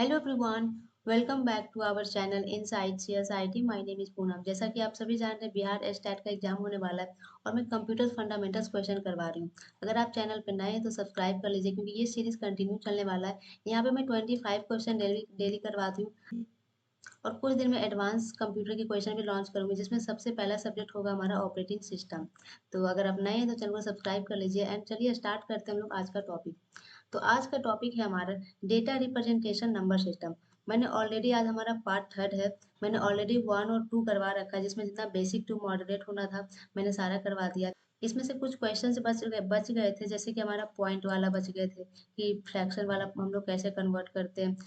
Hello everyone, welcome back to our channel inside CSIT. My name is Poonam. जैसा कि आप सभी जान रहे हैं, बिहार एस्टेट का एग्जाम होने वाला है और मैं कंप्यूटर फंडामेंटल्स क्वेश्चन करवा रही हूँ। अगर आप चैनल पर नए हैं तो सब्सक्राइब कर लीजिए, क्योंकि ये सीरीज कंटिन्यू चलने वाला है। यहाँ पे मैं 25 क्वेश्चन डेली डेली करवाती हूँ और कुछ दिन में एडवांस कंप्यूटर के क्वेश्चन भी लॉन्च करूंगी, जिसमें सबसे पहला सब्जेक्ट होगा हमारा ऑपरेटिंग सिस्टम। तो अगर आप नए हैं तो चैनल को सब्सक्राइब कर लीजिए। एंड चलिए स्टार्ट करते हैं हम लोग आज का टॉपिक। तो आज का टॉपिक है हमारा डेटा रिप्रेजेंटेशन नंबर सिस्टम। मैंने ऑलरेडी आज हमारा पार्ट थर्ड है। मैंने ऑलरेडी 1 और 2 करवा रखा है, जिसमें जितना बेसिक टू मॉडरेट होना था मैंने सारा करवा दिया। इसमें से कुछ क्वेश्चंस बच गए थे, जैसे कि हमारा पॉइंट वाला बच गए थे कि फ्रैक्शन वाला हम लोग कैसे कन्वर्ट करते हैं,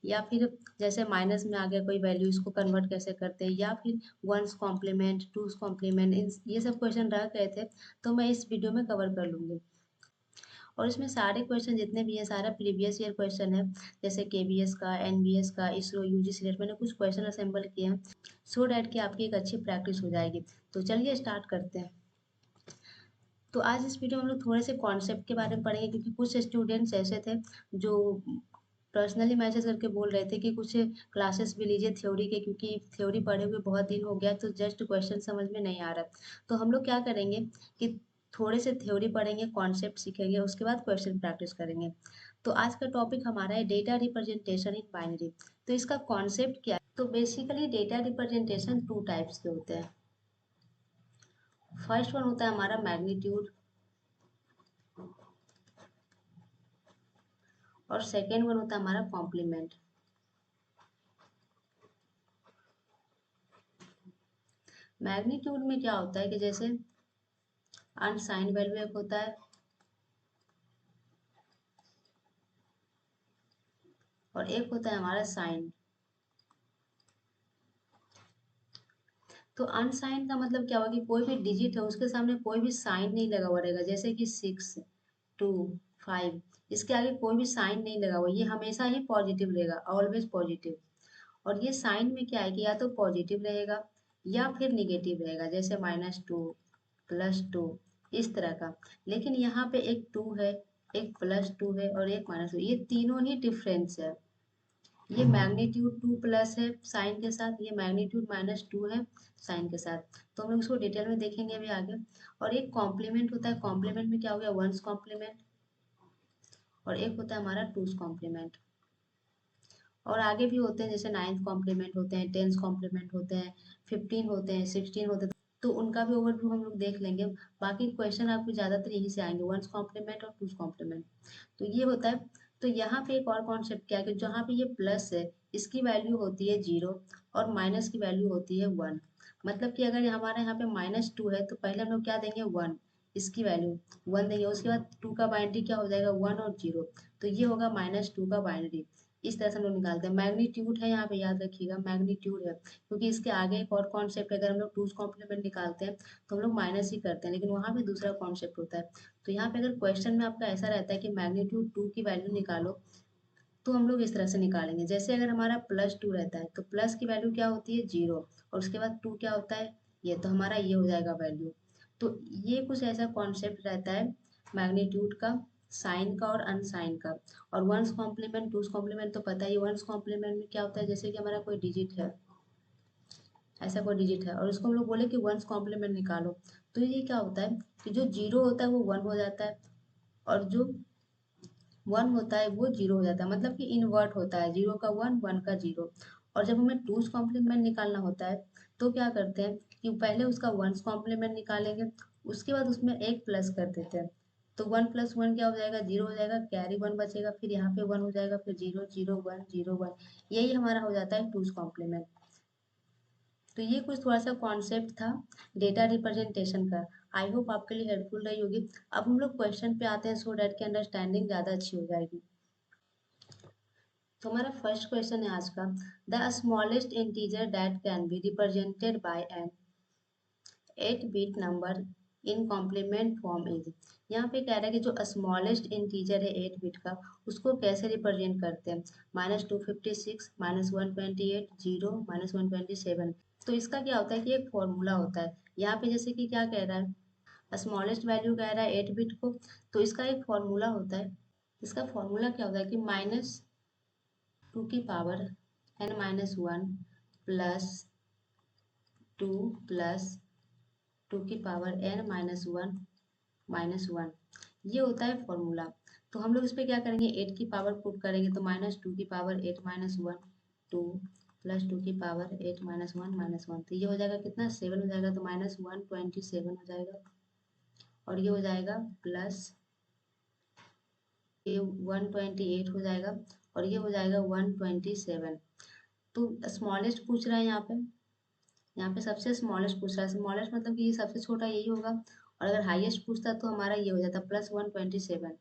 या फिर जैसे माइनस में आ गया कोई वैल्यू, इसको कन्वर्ट कैसे करते हैं, या फिर वंस कॉम्प्लीमेंट, टूस कॉम्प्लीमेंट, ये सब क्वेश्चन रह गए थे। तो मैं इस वीडियो में कवर कर लूंगी। और इसमें सारे क्वेश्चन जितने भी हैं सारा प्रीवियस ईयर क्वेश्चन है, जैसे केबीएस का, एनबीएस का, इसरो, यूजीसी नेट। मैंने कुछ क्वेश्चन असेंबल किए हैं सो डैट कि आपकी एक अच्छी प्रैक्टिस हो जाएगी। तो चलिए स्टार्ट करते हैं। तो आज इस वीडियो में हम लोग थोड़े से कॉन्सेप्ट के बारे में पढ़ेंगे, क्योंकि कुछ स्टूडेंट्स ऐसे थे जो पर्सनली मैसेज करके बोल रहे थे कि कुछ क्लासेस भी लीजिए थ्योरी के, क्योंकि थ्योरी पढ़े हुए बहुत दिन हो गया तो जस्ट क्वेश्चन समझ में नहीं आ रहा। तो हम लोग क्या करेंगे कि थोड़े से थ्योरी पढ़ेंगे, कॉन्सेप्ट सीखेंगे, उसके बाद क्वेश्चन प्रैक्टिस करेंगे। तो आज का टॉपिक हमारा है डेटा रिप्रेजेंटेशन इन बाइनरी। तो इसका कॉन्सेप्ट क्या है? तो बेसिकली डेटा रिप्रेजेंटेशन 2 टाइप्स के होते हैं। फर्स्ट वन होता है हमारा मैग्नीट्यूड, और सेकेंड वन होता है हमारा कॉम्प्लीमेंट। मैग्नीट्यूड में क्या होता है कि जैसे अनसाइन वैल्यू एक होता है और एक होता है हमारा साइन। तो अनसाइन का मतलब क्या होगा कि कोई भी डिजिट है उसके सामने कोई भी साइन नहीं लगा हुआ रहेगा, जैसे कि 6, 2, 5, इसके आगे कोई भी साइन नहीं लगा हुआ, ये हमेशा ही पॉजिटिव रहेगा, ऑलवेज पॉजिटिव। और ये साइन में क्या है कि या तो पॉजिटिव रहेगा या फिर निगेटिव रहेगा, जैसे -2, +2, इस तरह का। लेकिन यहाँ पे एक 2 है, एक +2 है और एक -2, ये तीनों ही डिफरेंस है। ये मैग्नीट्यूड 2 प्लस है साइन के साथ, ये मैग्नीट्यूड -2 है साइन के साथ। तो हम लोग इसको डिटेल में देखेंगे अभी आगे। और एक कॉम्प्लीमेंट होता है। कॉम्प्लीमेंट में क्या हो गया, वंस कॉम्प्लीमेंट, और एक होता है हमारा टूस कॉम्प्लीमेंट। और आगे भी होते हैं, जैसे 9th कॉम्प्लीमेंट होते हैं, 10th कॉम्प्लीमेंट होते हैं, 15 होते हैं, 16 होते हैं। तो उनका भी ओवरव्यू हम लोग देख लेंगे। बाकी क्वेश्चन आपको ज़्यादातर यहीं से आएंगे, वंस कॉम्प्लीमेंट और टूस कॉम्प्लीमेंट। तो ये होता है। तो यहाँ पे एक और कॉन्सेप्ट क्या है कि जहाँ पे ये प्लस है, इसकी वैल्यू होती है 0 और माइनस की वैल्यू होती है 1। मतलब कि अगर हमारे यहाँ पे -2 है तो पहले हम लोग क्या देंगे, 1, इसकी वैल्यू 1 देंगे। उसके बाद 2 का बाइनरी क्या हो जाएगा, 1 और 0। तो ये होगा -2 का बाइनरी। इस तरह से हम लोग निकालते हैं। मैग्नीट्यूड है यहाँ पे, याद रखिएगा मैग्नीट्यूड है, क्योंकि इसके आगे एक और कॉन्सेप्ट, अगर हम लोग टूस कॉम्प्लीमेंट निकालते हैं तो हम लोग माइनस ही करते हैं, लेकिन वहाँ पे दूसरा कॉन्सेप्ट होता है। तो यहाँ पे अगर क्वेश्चन में आपका ऐसा रहता है कि मैग्नीट्यूड 2 की वैल्यू निकालो, तो हम लोग इस तरह से निकालेंगे। जैसे अगर हमारा +2 रहता है तो प्लस की वैल्यू क्या होती है, 0, और उसके बाद 2 क्या होता है, ये, तो हमारा ये हो जाएगा वैल्यू। तो ये कुछ ऐसा कॉन्सेप्ट रहता है मैग्नीट्यूड का, साइन का और अनसाइन का। और वंस कॉम्प्लीमेंट, टूस कॉम्प्लीमेंट तो पता ही है। वंस कॉम्प्लीमेंट में क्या होता है, जैसे कि हमारा कोई डिजिट है, ऐसा कोई डिजिट है और उसको हम लोग बोले कि वंस कॉम्प्लीमेंट निकालो, तो ये क्या होता है कि जो 0 होता है वो 1 हो जाता है, और जो 1 होता है वो 0 हो जाता है। मतलब कि इन्वर्ट होता है, 0 का 1, 1 का 0। और जब हमें टूस कॉम्प्लीमेंट निकालना होता है तो क्या करते हैं कि पहले उसका वंस कॉम्प्लीमेंट निकालेंगे, उसके बाद उसमें एक प्लस कर देते हैं। तो 1 + 1 क्या हो जाएगा, 0 हो जाएगा, कैरी 1 बचेगा, फिर यहाँ पे 1 हो जाएगा, फिर 0, 0, 1, 0, 1। यही हमारा हो जाता है टूस कॉम्प्लीमेंट। तो ये कुछ थोड़ा सा कॉन्सेप्ट था डेटा रिप्रेजेंटेशन का। आई होप आपके लिए हेल्पफुल रही होगी। अब हम लोग क्वेश्चन पे आते हैं, सो डैट की अंडरस्टैंडिंग ज़्यादा अच्छी हो जाएगी। तो हमारा फर्स्ट क्वेश्चन है आज का, the smallest integer that can be represented by an 8 bit number in complement form is. यहाँ पे कह रहा है कि जो स्मॉलेस्ट इंटीजर है 8 बिट का, उसको कैसे रिप्रेजेंट करते हैं। -256, -128, 0, -127। तो इसका क्या होता है कि एक फॉर्मूला होता है। यहाँ पे जैसे कि क्या कह रहा है, स्मॉलेस्ट वैल्यू कह रहा है 8 बिट को, तो इसका एक फॉर्मूला होता है। इसका फॉर्मूला क्या होता है कि टू की पावर n-1 प्लस 2 प्लस 2 की पावर n-1 -1, ये होता है फॉर्मूला। तो हम लोग इस पे क्या करेंगे, 8 की पावर पुट करेंगे तो -2 की पावर 8-1 2 प्लस 2 की पावर 8-1 तो ये हो जाएगा कितना, 7 हो जाएगा, तो -127 हो जाएगा। और ये हो जाएगा प्लस ये 128 हो जाएगा, और ये हो जाएगा 127। तो स्मॉलेस्ट पूछ रहा है यहाँ पे सबसे स्मॉलेस्ट पूछ रहा है। स्मॉलेस्ट मतलब कि ये सबसे छोटा यही होगा, और अगर हाईएस्ट पूछता तो हमारा ये हो जाता +127।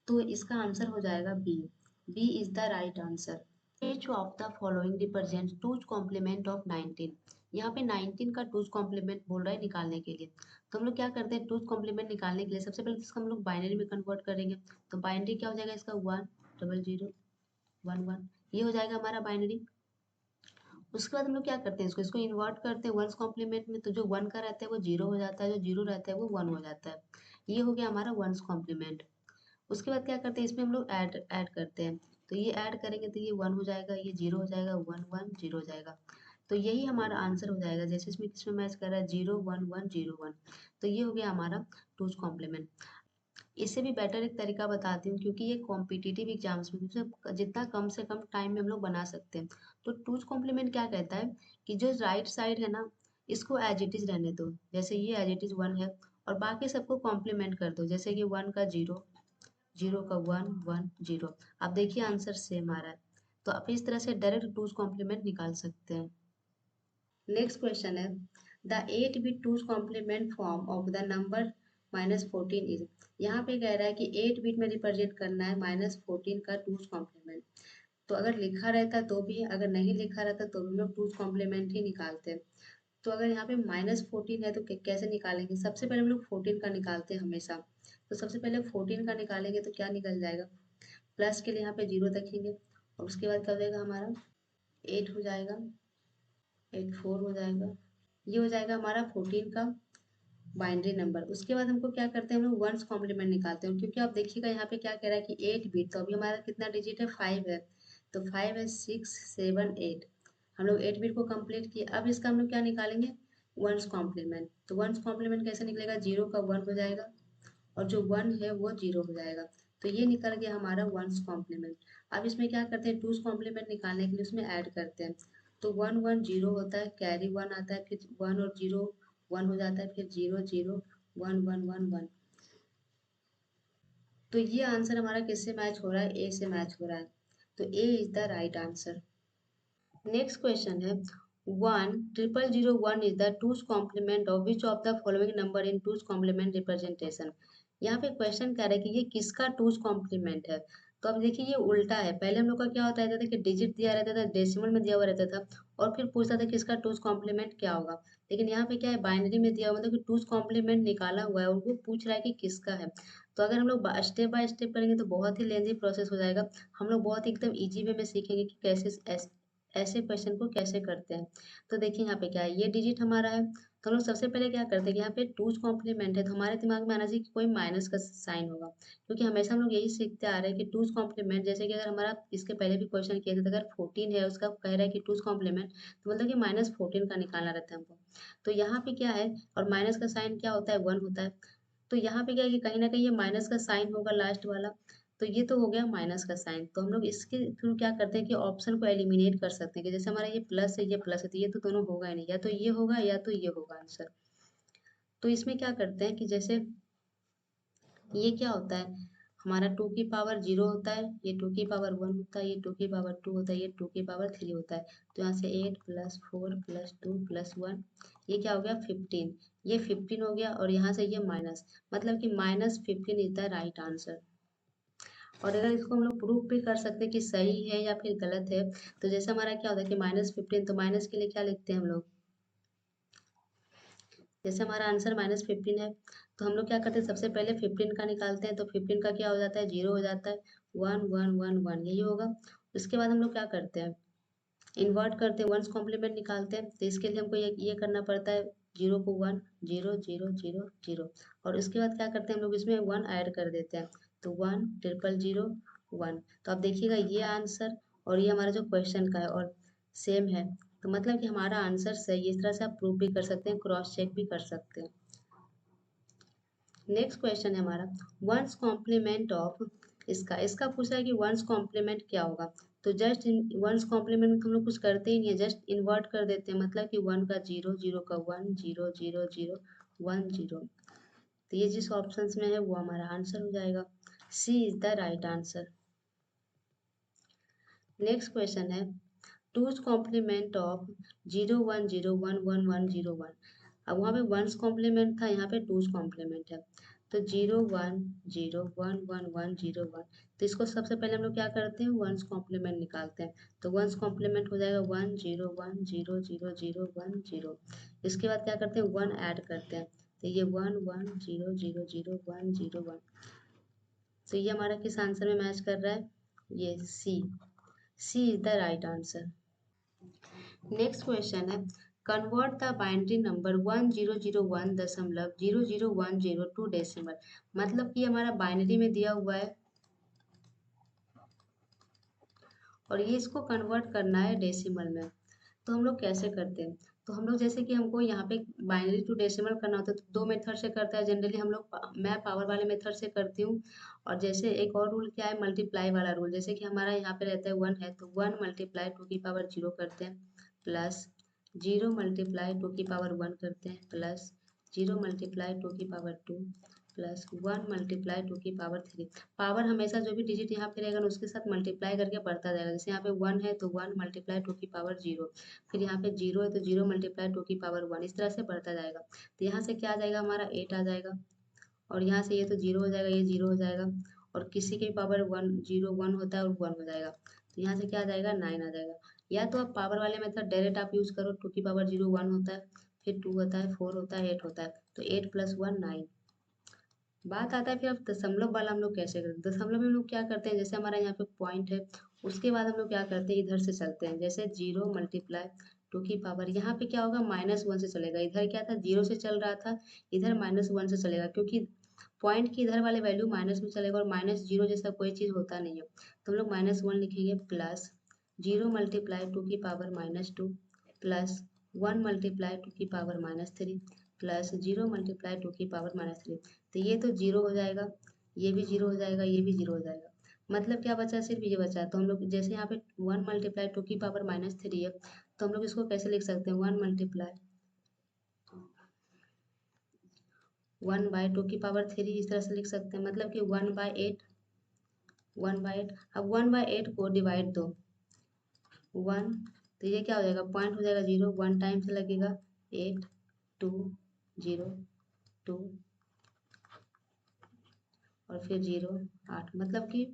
तो इसका आंसर हो जाएगा B. B is the right answer. Which of the following represents two's complement of 19? यहाँ पे 19 का टूज कॉम्प्लीमेंट बोल रहा है निकालने के लिए। तो हम लोग क्या करते हैं, टूज कॉम्प्लीमेंट निकालने के लिए सबसे पहले इसका हम लोग बाइनरी में कन्वर्ट करेंगे। तो बाइनरी क्या हो जाएगा इसका, 10011, ये हो जाएगा हमारा बाइनरी। उसके बाद हम लोग क्या करते हैं, इसको इन्वर्ट करते हैं वंस कॉम्प्लीमेंट में। तो जो 1 का रहता है वो 0 हो जाता है, जो 0 रहता है वो 1 हो जाता है। ये हो गया हमारा वंस कॉम्प्लीमेंट। उसके बाद क्या करते हैं, इसमें हम लोग ऐड करते हैं। तो ये ऐड करेंगे तो ये 1 हो जाएगा, ये 0 हो जाएगा, 1 1 0 हो जाएगा। तो यही हमारा आंसर हो जाएगा। जैसे इसमें किसमें मैच कर रहा है, 0 1 1 0 1। तो ये हो गया हमारा टूज कॉम्प्लीमेंट। इससे भी बेटर एक तरीका बताती हूँ, क्योंकि ये कॉम्पिटिटिव एग्जाम्स में जितना कम से कम टाइम में हम लोग बना सकते हैं। तो टूज कॉम्प्लीमेंट क्या कहता है कि जो राइट साइड है ना, इसको एज इट इज रहने दो, जैसे ये एज इट इज 1 है, और बाकी सबको कॉम्प्लीमेंट कर दो, जैसे कि 1 का 0, 0 का 1 1 0। आप देखिए आंसर सेम आ रहा है। तो आप इस तरह से डायरेक्ट टूज कॉम्प्लीमेंट निकाल सकते हैं। नेक्स्ट क्वेश्चन है, the 8 bit two's complement form of the number -14 is. यहाँ पे कह रहा है कि 8 बिट में रिप्रेजेंट करना है -14 का टूज कॉम्प्लीमेंट। तो अगर लिखा रहता तो भी, अगर नहीं लिखा रहता तो भी हम लोग टूज कॉम्प्लीमेंट ही निकालते हैं। तो अगर यहाँ पे -14 है तो कैसे निकालेंगे, सबसे पहले हम लोग 14 का निकालते हैं हमेशा। तो सबसे पहले 14 का निकालेंगे तो क्या निकल जाएगा, प्लस के लिए यहाँ पे 0 रखेंगे, और उसके बाद क्या हो जाएगा हमारा 8 हो जाएगा, 8 4 हो जाएगा। ये हो जाएगा हमारा 14 का बाइनरी नंबर। उसके बाद हमको क्या करते हैं, हम लोग वंस कॉम्प्लीमेंट निकालते हैं, क्योंकि आप देखिएगा यहाँ पे क्या कह रहा है कि 8 बिट, तो अभी हमारा कितना डिजिट है, 5 है। तो 5 है, 6 7 8। हम लोग 8 बिट को कंप्लीट किए। अब इसका हम लोग क्या निकालेंगे, वंस कॉम्प्लीमेंट। तो वंस कॉम्प्लीमेंट कैसे निकलेगा, 0 का 1 हो जाएगा, और जो 1 है वो 0 हो जाएगा। तो ये निकल गया हमारा वंस कॉम्प्लीमेंट। अब इसमें क्या करते हैं, टूज कॉम्प्लीमेंट निकालने के लिए उसमें ऐड करते हैं। तो 1 1 0 होता है, कैरी 1 आता है, फिर 1 और 0 1 हो जाता है, फिर 0 0 1 1 1 1। तो ये आंसर हमारा किससे मैच हो रहा है, ए से मैच हो रहा है। तो A is the right answer. Next question है, 10001 is the two's complement of which of the following number in two's complement representation. यहाँ पे क्वेश्चन कह रहा है कि ये किसका टूज कॉम्प्लीमेंट है। तो अब देखिए ये उल्टा है, पहले हम लोग का क्या होता रहता था कि डिजिट दिया रहता था, डेसिमल में दिया हुआ रहता था, और फिर पूछता था कि इसका टूज कॉम्प्लीमेंट क्या होगा। लेकिन यहाँ पे क्या है, बाइनरी में दिया हुआ, मतलब कि टूज कॉम्प्लीमेंट निकाला हुआ है और वो पूछ रहा है कि किसका है। तो अगर हम लोग स्टेप बाय स्टेप करेंगे तो बहुत ही लेंदी प्रोसेस हो जाएगा। हम लोग बहुत ही एकदम इजी वे में सीखेंगे कि कैसे ऐसे क्वेश्चन को कैसे करते हैं। तो देखिए यहाँ पे क्या है, ये डिजिट हमारा है, तो हम लोग सबसे पहले क्या करते हैं कि यहाँ पे टूज कॉम्प्लीमेंट है, तो हमारे दिमाग में आना चाहिए कि कोई माइनस का साइन होगा, क्योंकि हमेशा हम लोग यही सीखते आ रहे हैं कि टूज कॉम्प्लीमेंट, जैसे कि अगर हमारा इसके पहले भी क्वेश्चन किए थे, तो अगर 14 है उसका कह रहा है कि टूज कॉम्प्लीमेंट, तो मतलब कि -14 का निकालना रहता है हमको। तो यहाँ पे क्या है, और माइनस का साइन क्या होता है, 1 होता है। तो यहाँ पे क्या है कि कहीं ना कहीं ये माइनस का साइन होगा लास्ट वाला। तो ये तो हो गया माइनस का साइन। तो हम लोग इसके थ्रू क्या करते हैं कि ऑप्शन को एलिमिनेट कर सकते हैं, कि जैसे हमारा ये प्लस है, ये प्लस है, तो ये तो दोनों होगा ही नहीं, या तो ये होगा या तो ये होगा आंसर। तो इसमें क्या करते हैं कि जैसे ये क्या होता है, हमारा 2 की पावर 0 होता है, ये 2 की पावर 1 होता है, ये 2 की पावर 2 होता है, ये 2 की पावर 3 होता है। तो यहाँ से 8 + 4 + 2 + 1, ये क्या हो गया 15। ये 15 हो गया, और यहाँ से ये माइनस, मतलब कि -15 इज द राइट आंसर। और अगर इसको हम लोग प्रूफ भी कर सकते हैं कि सही है या फिर गलत है, तो जैसे हमारा क्या होता है कि -15, तो माइनस के लिए क्या लिखते हैं हम लोग, जैसे हमारा आंसर -15 है, तो हम लोग क्या करते हैं, सबसे पहले 15 का निकालते हैं। तो 15 का क्या हो जाता है, 0 हो जाता है, 1 1 1 1 यही होगा। उसके बाद हम लोग क्या करते हैं, इन्वर्ट करते हैं, वंस कॉम्प्लीमेंट निकालते हैं। तो इसके लिए हमको ये करना पड़ता है, 0 को 1 0 0 0 0, और उसके बाद क्या करते हैं हम लोग इसमें 1 ऐड कर देते हैं। तो 1 0 0 0 1। तो आप देखिएगा ये आंसर और ये हमारा जो क्वेश्चन का है और सेम है, तो मतलब कि हमारा आंसर सही है। इस तरह से आप प्रूव भी कर सकते हैं, क्रॉस चेक भी कर सकते हैं। नेक्स्ट क्वेश्चन है हमारा वंस कॉम्प्लीमेंट ऑफ, इसका इसका पूछा है कि वंस कॉम्प्लीमेंट क्या होगा। तो जस्ट वंस कॉम्प्लीमेंट में हम लोग कुछ करते ही नहीं है, जस्ट इन्वर्ट कर देते हैं, मतलब कि 1 का 0, 0 का 1, 0 0 0 1 0। तो ये जिस ऑप्शन में है वो हमारा आंसर हो जाएगा। C is the right answer. Next question है टूज कॉम्प्लीमेंट ऑफ 0 1 0 1 1 1 0 1। अब वहाँ पे वंस कॉम्प्लीमेंट था, यहाँ पे टूज कॉम्प्लीमेंट है। तो 0 1 0 1 1 1 0 1, तो इसको सबसे पहले हम लोग क्या करते हैं, वंस कॉम्प्लीमेंट निकालते हैं। तो वंस कॉम्प्लीमेंट हो जाएगा 1 0 1 0 0 0 1 0। इसके बाद क्या करते हैं, 1 ऐड करते हैं, तो ये 1 1 0 0 0 1 0 1। तो ये हमारा किस आंसर में मैच कर रहा है, ये C. C is the right answer. Next question है convert the binary number 1001.0010 to decimal. मतलब कि हमारा बाइनरी में दिया हुआ है और ये इसको कन्वर्ट करना है डेसिमल में। तो हम लोग कैसे करते हैं, तो हम लोग जैसे कि हमको यहाँ पे बाइनरी टू डेसिमल करना होता है तो दो मेथड से करता है जनरली हम लोग। मैं पावर वाले मेथड से करती हूँ। और जैसे एक और रूल क्या है, मल्टीप्लाई वाला रूल। जैसे कि हमारा यहाँ पे रहता है 1 है, तो 1 मल्टीप्लाई 2 की पावर 0 करते हैं, प्लस 0 मल्टीप्लाई 2 की पावर 1 करते हैं, प्लस 0 मल्टीप्लाई 2 की पावर 2, प्लस 1 मल्टीप्लाई 2 की पावर 3। पावर हमेशा जो भी डिजिट यहाँ पे रहेगा ना उसके साथ मल्टीप्लाई करके बढ़ता जाएगा। जैसे यहाँ पे 1 है तो 1 मल्टीप्लाई 2 की पावर 0, फिर यहाँ पे 0 है तो 0 मल्टीप्लाई 2 की पावर 1, इस तरह से बढ़ता जाएगा। तो यहाँ से क्या आ जाएगा, हमारा 8 आ जाएगा। और यहाँ से ये तो 0 हो जाएगा, ये 0 हो जाएगा। और किसी की पावर 1 0 1 होता है और 1 हो जाएगा, तो यहाँ से क्या आ जाएगा, 9 आ जाएगा। या तो आप पावर वाले मेथड डायरेक्ट आप यूज़ करो, 2 की पावर 0 1 होता है, फिर 2 होता है, 4 होता है, 8 होता है, तो 8 प्लस 1 9। बात आता है फिर अब दशमलव वाला हम लोग कैसे करते हैं। दशमलव में हम लोग क्या करते हैं, जैसे हमारा यहाँ पे पॉइंट है, उसके बाद हम लोग क्या करते हैं, इधर से चलते हैं। जैसे 0 मल्टीप्लाई 2 की पावर, यहाँ पे क्या होगा, -1 से चलेगा। इधर क्या था, 0 से चल रहा था, इधर -1 से चलेगा, क्योंकि पॉइंट की इधर वाले वैल्यू माइनस में चलेगा और -0 जैसा कोई चीज़ होता नहीं है, तो हम लोग -1 लिखेंगे, प्लस 0 मल्टीप्लाई 2 की पावर -2, प्लस 1 मल्टीप्लाई 2 की पावर-3, प्लस 0 मल्टीप्लाई 2 की पावर-3। तो ये तो 0 हो जाएगा, ये भी 0 हो जाएगा, ये भी 0 हो जाएगा। मतलब क्या बचा, सिर्फ ये बचा। तो हम लोग जैसे यहाँ पे 1 मल्टीप्लाई 2 की पावर-3 है, तो हम लोग इसको कैसे लिख सकते हैं, 1 मल्टीप्लाई 1/2 की पावर 3, इस तरह से लिख सकते हैं। मतलब कि 1/8, 1/8। अब 1/8 को डिवाइड दो 1, तो ये क्या हो जाएगा, पॉइंट हो जाएगा 0, 1 टाइम से लगेगा 8 2 0 2 और फिर 0 8, मतलब कि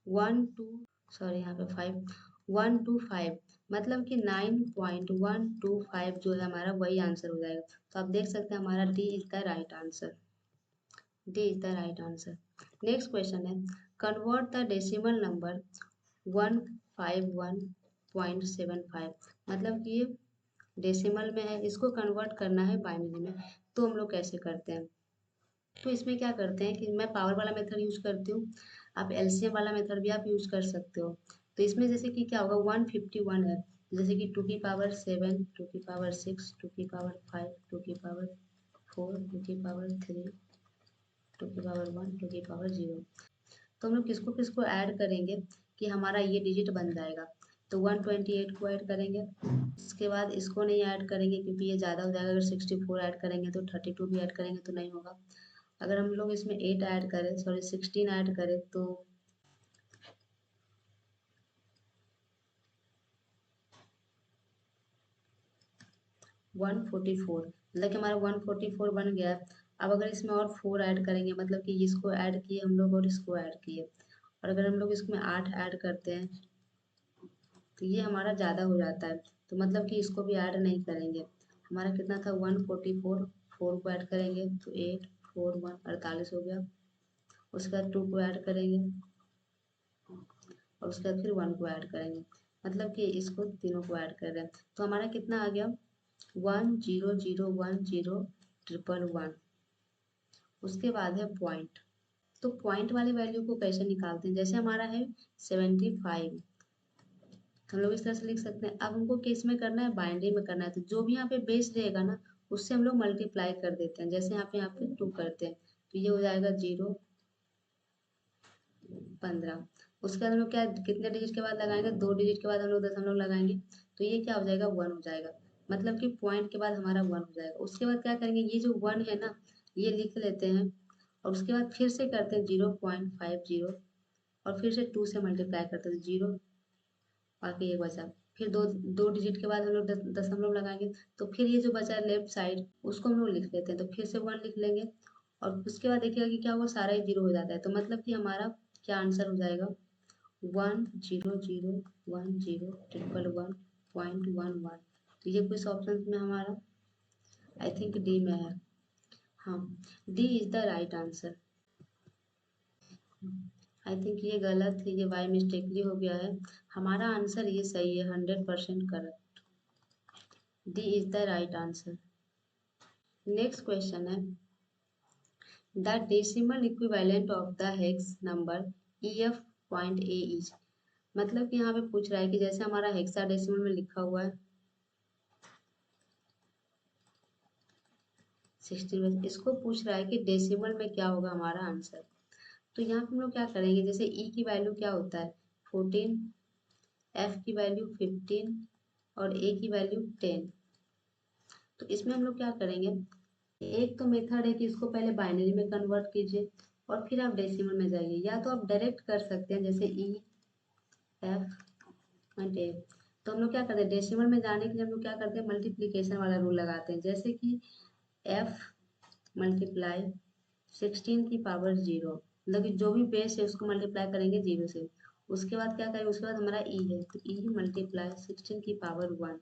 1 2, सॉरी यहाँ पे 5, 125, मतलब कि 9.125 जो है हमारा, वही आंसर हो जाएगा। तो आप देख सकते हैं हमारा D is the right answer. D is the right answer. Next question है कन्वर्ट द डेसिमल नंबर 151.75। मतलब कि ये डेसिमल में है, इसको कन्वर्ट करना है बाइनरी में। तो हम लोग कैसे करते हैं, तो इसमें क्या करते हैं कि मैं पावर वाला मेथड यूज करती हूँ, आप एलसीएम वाला मेथड भी आप यूज कर सकते हो। तो इसमें जैसे कि क्या होगा, 151 है, जैसे कि 2 की पावर 7, 2 की पावर 6, 2 की पावर 5, 2 की पावर 4, 2 की पावर 3, 2 की पावर 1, 2 की पावर 0। तो हम लोग किसको किसको ऐड करेंगे कि हमारा ये डिजिट बन जाएगा। तो 128 को ऐड करेंगे, इसके बाद इसको नहीं ऐड करेंगे क्योंकि ये ज़्यादा हो जाएगा। अगर 64 ऐड करेंगे तो 32 भी ऐड करेंगे तो नहीं होगा। अगर हम लोग इसमें 8 ऐड करें, सॉरी 16 ऐड करें, तो 144, मतलब कि हमारा 144 बन गया। अब अगर इसमें और 4 ऐड करेंगे, मतलब कि इसको ऐड किए हम लोग और इसको ऐड किए, और अगर हम लोग इसमें 8 ऐड करते हैं तो ये हमारा ज़्यादा हो जाता है, तो मतलब कि इसको भी ऐड नहीं करेंगे। हमारा कितना था, 144, 4 को ऐड करेंगे तो 8 4 1 48 हो गया। उसके बाद 2 को ऐड करेंगे और उसके बाद फिर 1 को ऐड करेंगे, मतलब कि इसको तीनों को ऐड कर रहे हैं। तो हमारा कितना आ गया, 100101111। उसके बाद है पॉइंट। तो पॉइंट वाले वैल्यू को कैसे निकालते हैं, जैसे हमारा है 75, तो हम लोग इस तरह से लिख सकते हैं। अब हमको किस में करना है, बाइनरी में करना है, तो जो भी यहाँ पे बेस रहेगा ना उससे हम लोग मल्टीप्लाई कर देते हैं। जैसे यहाँ पे 2 करते हैं तो ये हो जाएगा 0 15। उसके बाद हम लोग क्या कितने डिजिट के बाद लगाएंगे, 2 डिजिट के बाद हम लोग दशमलव लगाएंगे तो ये क्या हो जाएगा 1 हो जाएगा, मतलब कि पॉइंट के बाद हमारा 1 हो जाएगा। उसके बाद क्या करेंगे, ये जो 1 है ना ये लिख लेते हैं और उसके बाद फिर से करते हैं 0.50 और फिर से 2 से मल्टीप्लाई करते हैं 0 बाकी एक बचा। फिर दो डिजिट के बाद हम लोग दशमलव लगाएंगे तो फिर ये जो बचा लेफ्ट साइड उसको हम लोग लिख लेते हैं, तो फिर से 1 लिख लेंगे और उसके बाद देखिएगा कि क्या होगा, सारा ही 0 हो जाता है। तो मतलब कि हमारा क्या आंसर हो जाएगा 1001011.11। तो ये कुछ ऑप्शन में हमारा आई थिंक डी में है। हाँ, D is the right answer. I think ये गलत है, ये बाय मिस्टेकली हो गया है। हमारा आंसर ये सही है, 100% correct. D is the right answer. Next question है the decimal equivalent of the hex number EF point A is. मतलब कि यहाँ पे पूछ रहा है कि जैसे हमारा हेक्साडेसिमल में लिखा हुआ है 16, इसको पूछ रहा है कि डेसिमल में क्या होगा हमारा आंसर। तो यहाँ पे हम लोग क्या करेंगे, जैसे ई की वैल्यू क्या होता है 14, एफ की वैल्यू 15 और ए की वैल्यू 10। तो इसमें हम लोग क्या करेंगे, एक तो मेथड है कि इसको पहले बाइनरी में कन्वर्ट कीजिए और फिर आप डेसिमल में जाइए, या तो आप डायरेक्ट कर सकते हैं जैसे ई एफ एंड ए। तो हम लोग क्या करते हैं, डेसिमल में जाने के लिए हम लोग क्या करते हैं, मल्टीप्लीकेशन वाला रूल लगाते हैं। जैसे कि एफ मल्टीप्लाई 16 की पावर 0, मतलब कि जो भी बेस है उसको मल्टीप्लाई करेंगे 0 से। उसके बाद क्या करेंगे, उसके बाद हमारा ई है तो ई मल्टीप्लाई 16 की पावर 1,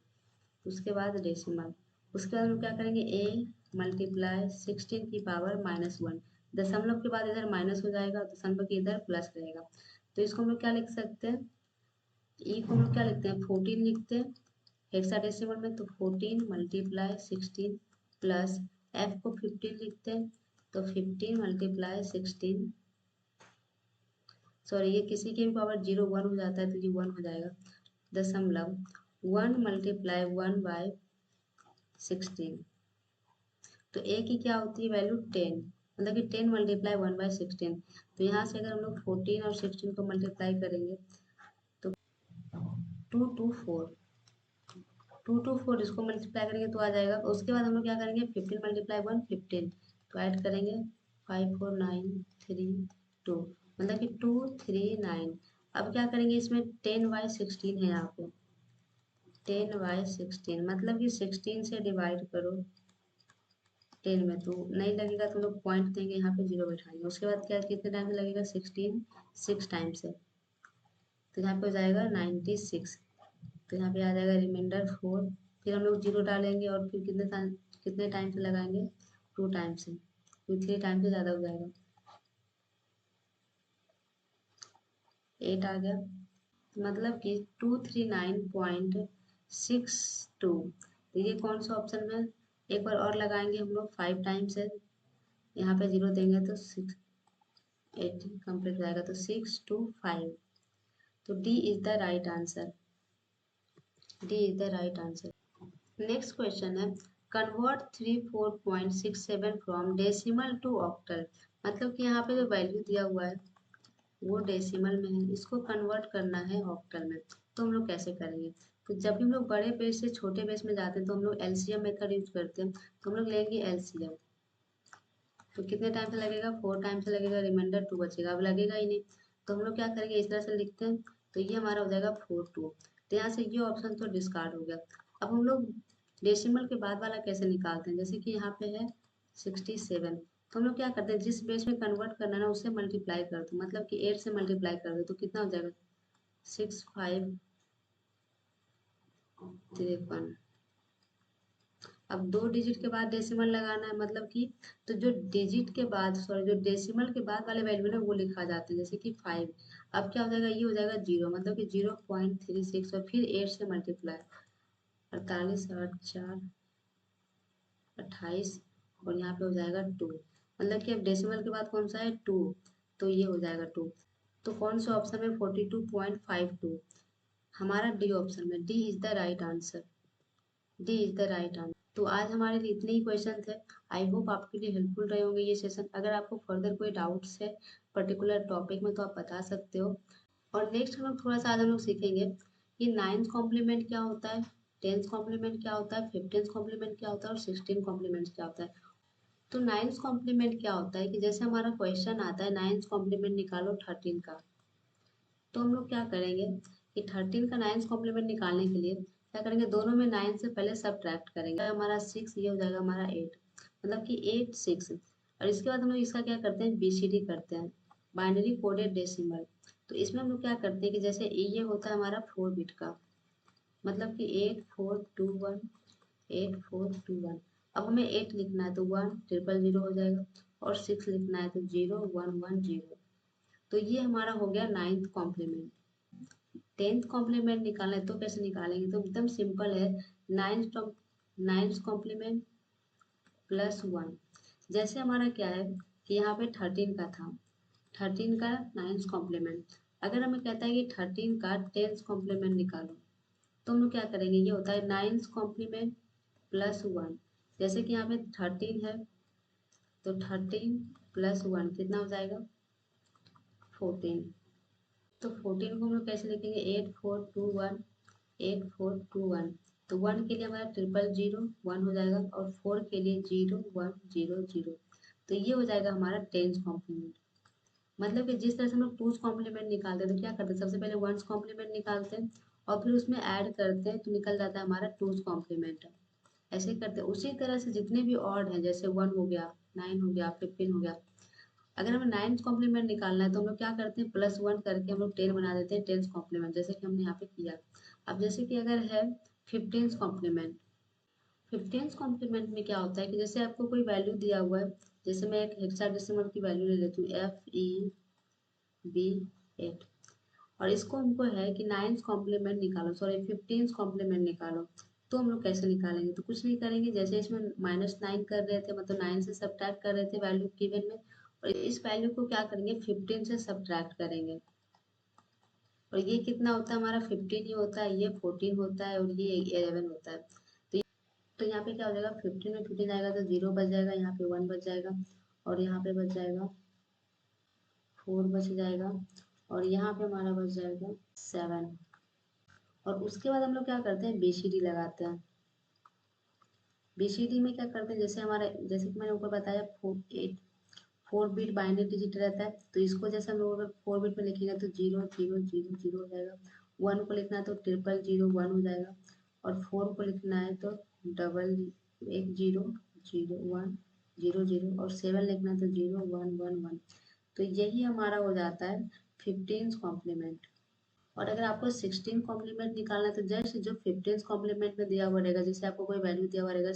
उसके बाद डेसिमल। उसके बाद हम क्या करेंगे ए मल्टीप्लाई 16 की पावर -1। दशमलव के बाद इधर माइनस हो जाएगा, दशमलव के इधर प्लस रहेगा। तो इसको हम लोग क्या लिख सकते हैं, ई को हम लोग क्या लिखते हैं 14 लिखते हैं हेक्साडेसिमल में, तो 14 मल्टीप्लाई 16 प्लस एफ को 15 लिखते हैं तो 15 मल्टीप्लाई 16, सॉरी ये किसी की भी पावर 0 1 हो जाता है तो ये 1 हो जाएगा, दशमलव 1 मल्टीप्लाई 1 बाय 16। तो ए की क्या होती है वैल्यू 10, मतलब कि 10 मल्टीप्लाई 1 बाय 16। तो यहाँ से अगर हम लोग 14 और 16 को मल्टीप्लाई करेंगे तो 224, 224 इसको मल्टीप्लाई करेंगे तो आ जाएगा। उसके बाद हम लोग क्या करेंगे 15 मल्टीप्लाई 1 15, तो ऐड करेंगे 54932, मतलब कि 239। अब क्या करेंगे, इसमें 10/16 है यहाँ पे, 10/16 मतलब कि 16 से डिवाइड करो 10 में, तो नहीं लगेगा तो लोग पॉइंट देंगे यहाँ पे 0 बैठाएंगे। उसके बाद क्या कितने टाइम से लगेगा 16 6 टाइम से, तो यहाँ पे हो जाएगा 96। तो यहाँ पे आ जाएगा रिमाइंडर 4, फिर हम लोग 0 डालेंगे और फिर कितने टाइम से लगाएंगे 2 टाइम से, फिर 3 टाइम से ज़्यादा हो जाएगा, 8 आ गया, मतलब कि 239.62। तो ये कौन सा ऑप्शन में, एक बार और लगाएंगे हम लोग 5 टाइम से, यहाँ पे 0 देंगे तो 6 18 कंप्लीट हो जाएगा, तो 625। तो D is the right answer, D is the right answer. Next question है convert 34.67 from decimal to octal. मतलब कि यहाँ पे जो वैल्यू दिया हुआ है वो डेसिमल में है, इसको कन्वर्ट करना है ऑक्टल में। तो हम लोग कैसे करेंगे, तो जब भी हम लोग बड़े बेस से छोटे बेस में जाते हैं तो हम लोग एलसीएम मेथड यूज करते हैं। तो हम लोग लेंगे एलसीएम, तो कितने टाइम से लगेगा 4 टाइम से लगेगा, रिमाइंडर 2 बचेगा, अब लगेगा ही नहीं। तो हम लोग क्या करेंगे, इस तरह से लिखते हैं तो ये हमारा हो जाएगा 42। तो यहाँ से ये ऑप्शन तो डिस्कार्ड हो गया। अब हम लोग डेसिमल के बाद वाला कैसे निकालते हैं, जैसे कि यहाँ पे है 67, तो हम लोग क्या करते हैं जिस बेस में कन्वर्ट करना है ना उससे मल्टीप्लाई कर दो, मतलब कि 8 से मल्टीप्लाई कर दो तो कितना हो जाएगा 6553। अब 2 डिजिट के बाद डेसिमल लगाना है, मतलब कि तो जो डिजिट के बाद सॉरी जो डेसिमल के बाद वाले वैल्यू ना वो लिखा जाते हैं, जैसे कि 5। अब क्या हो जाएगा, ये हो जाएगा 0, मतलब कि 0.36 और फिर 8 से मल्टीप्लाई 48 8 4 28 और यहाँ पे हो जाएगा 2, मतलब कि अब डेसिमल के बाद कौन सा है 2, तो ये हो जाएगा 2। तो कौन सा ऑप्शन है 42.52, हमारा डी ऑप्शन में, D is the right answer, D is the right answer. तो आज हमारे लिए इतने ही क्वेश्चन थे। आई होप आपके लिए हेल्पफुल रहे होंगे ये सेशन। अगर आपको फर्दर कोई डाउट्स है पर्टिकुलर टॉपिक में तो आप बता सकते हो। और नेक्स्ट हम लोग थोड़ा सा आज हम लोग सीखेंगे कि नाइन्थ कॉम्प्लीमेंट क्या होता है, टेंथ कॉम्प्लीमेंट क्या होता है, फिफ्टींथ कॉम्प्लीमेंट क्या होता है और 16 कॉम्प्लीमेंट क्या होता है। तो नाइन्थ कॉम्प्लीमेंट क्या होता है कि जैसे हमारा क्वेश्चन आता है नाइन्थ कॉम्प्लीमेंट निकालो 13 का, तो हम लोग क्या करेंगे कि 13 का नाइन्थ कॉम्प्लीमेंट निकालने के लिए क्या करेंगे, दोनों में 9 से पहले सब्ट्रैक्ट करेंगे, हमारा 6, ये हो जाएगा हमारा 8, मतलब कि 8 6। और इसके बाद हम लोग इसका क्या करते हैं, बीसीडी करते हैं, बाइनरी कोडेड डेसिमल। तो इसमें हम लोग क्या करते हैं कि जैसे ये होता है हमारा 4 बिट का, मतलब कि 8421, 8421। अब हमें 8 लिखना है तो 1000 हो जाएगा, और 6 लिखना है तो 0110। तो ये हमारा हो गया नाइन्थ कॉम्प्लीमेंट। टेंथ कॉम्प्लीमेंट निकालना है तो कैसे निकालेंगे, तो एकदम सिंपल है, नाइन्थ कॉम्प्लीमेंट प्लस 1। जैसे हमारा क्या है कि यहाँ पे 13 का था, 13 का नाइन्थ कॉम्प्लीमेंट। अगर हमें कहता है कि 13 का टेंथ कॉम्प्लीमेंट निकालो, तो हम लोग क्या करेंगे, ये होता है नाइन्थ कॉम्प्लीमेंट प्लस 1। जैसे कि यहाँ पे 13 है तो 13 प्लस 1 कितना हो जाएगा, 14। तो 14 को हम लोग कैसे लिखेंगे, 8421, 8421। तो 1 के लिए हमारा 000 1 हो जाएगा, और 4 के लिए 0100। तो ये हो जाएगा हमारा टेंथ कॉम्प्लीमेंट। मतलब कि जिस तरह से हम लोग टूज कॉम्प्लीमेंट निकालते हैं तो क्या करते हैं, सबसे पहले वंस कॉम्प्लीमेंट निकालते हैं और फिर उसमें ऐड करते हैं तो निकल जाता है हमारा टूज कॉम्प्लीमेंट। ऐसे करते हैं। उसी तरह से जितने भी ऑड हैं, जैसे 1 हो गया, 9 हो गया, 15 हो गया, अगर हमें नाइन्थ कॉम्प्लीमेंट निकालना है तो हम लोग क्या करते हैं, प्लस 1 करके हम लोग 10 बना देते हैं टेंथ कॉम्प्लीमेंट, जैसे कि हमने यहाँ पे किया। अब जैसे कि अगर है फिफ्टींथ कॉम्प्लीमेंट, फिफ्टींथ कॉम्प्लीमेंट में क्या होता है कि जैसे आपको कोई वैल्यू दिया हुआ है, जैसे मैं एक हेक्साडेसिमल की वैल्यू ले लेती हूँ FEB8, और इसको हमको है कि नाइन्थ कॉम्प्लीमेंट निकालो, सॉरी फिफ्टींथ कॉम्प्लीमेंट निकालो। तो हम लोग कैसे निकालेंगे, तो कुछ नहीं करेंगे, जैसे इसमें -9 कर रहे थे, मतलब 9 से सब्ट्रैक्ट कर रहे थे वैल्यू गिवन में, और इस वैल्यू को क्या करेंगे 15 से सब्ट्रैक्ट करेंगे। और ये कितना होता है हमारा 15 ही होता है, ये 14 होता है और ये 11 होता है। तो यहाँ पे क्या हो जाएगा, 15 में 15 आएगा तो 0 बच जाएगा, यहाँ पे 1 बच जाएगा, और यहाँ पे बच जाएगा 4 बच जाएगा, और यहाँ पे हमारा बच जाएगा 7। और उसके बाद हम लोग क्या करते हैं, बीसीडी लगाते हैं। बीसीडी में क्या करते हैं, जैसे हमारे, जैसे कि मैंने ऊपर बताया 4 बिट बाइनरी डिजिट रहता है, तो इसको जैसे हम लोग अगर 4 बिट में लिखेंगे तो 0000 हो जाएगा। 1 को लिखना है तो 0001 हो जाएगा, और 4 को लिखना है तो 100100, और 7 लिखना है तो 0111। तो यही हमारा हो जाता है 15th कॉम्प्लीमेंट। और अगर आपको 16 कॉम्प्लीमेंट निकालना है तो जस्ट जो 15th कॉम्प्लीमेंट में दिया हुआ रहेगा, जैसे आपको कोई वैल्यू दिया हुआ रहेगा,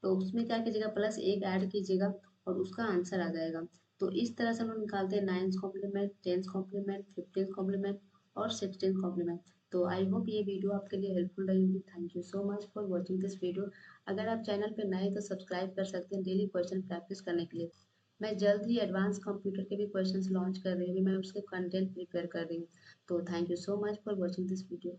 तो उसमें क्या कीजिएगा, प्लस 1 ऐड कीजिएगा और उसका आंसर आ जाएगा। तो इस तरह से हम लोग निकालते हैं ninth complement, tenth complement, 15th complement और 16th कॉम्प्लीमेंट। तो आई होप ये वीडियो आपके लिए हेल्पफुल रही होगी। Thank you so much for watching this video. अगर आप चैनल पर नए तो सब्सक्राइब कर सकते हैं डेली क्वेश्चन प्रैक्टिस करने के लिए। मैं जल्द ही एडवांस कंप्यूटर के भी क्वेश्चंस लॉन्च कर रही हूँ, मैं उसके कंटेंट प्रिपेयर कर रही हूँ। तो thank you so much for watching this video.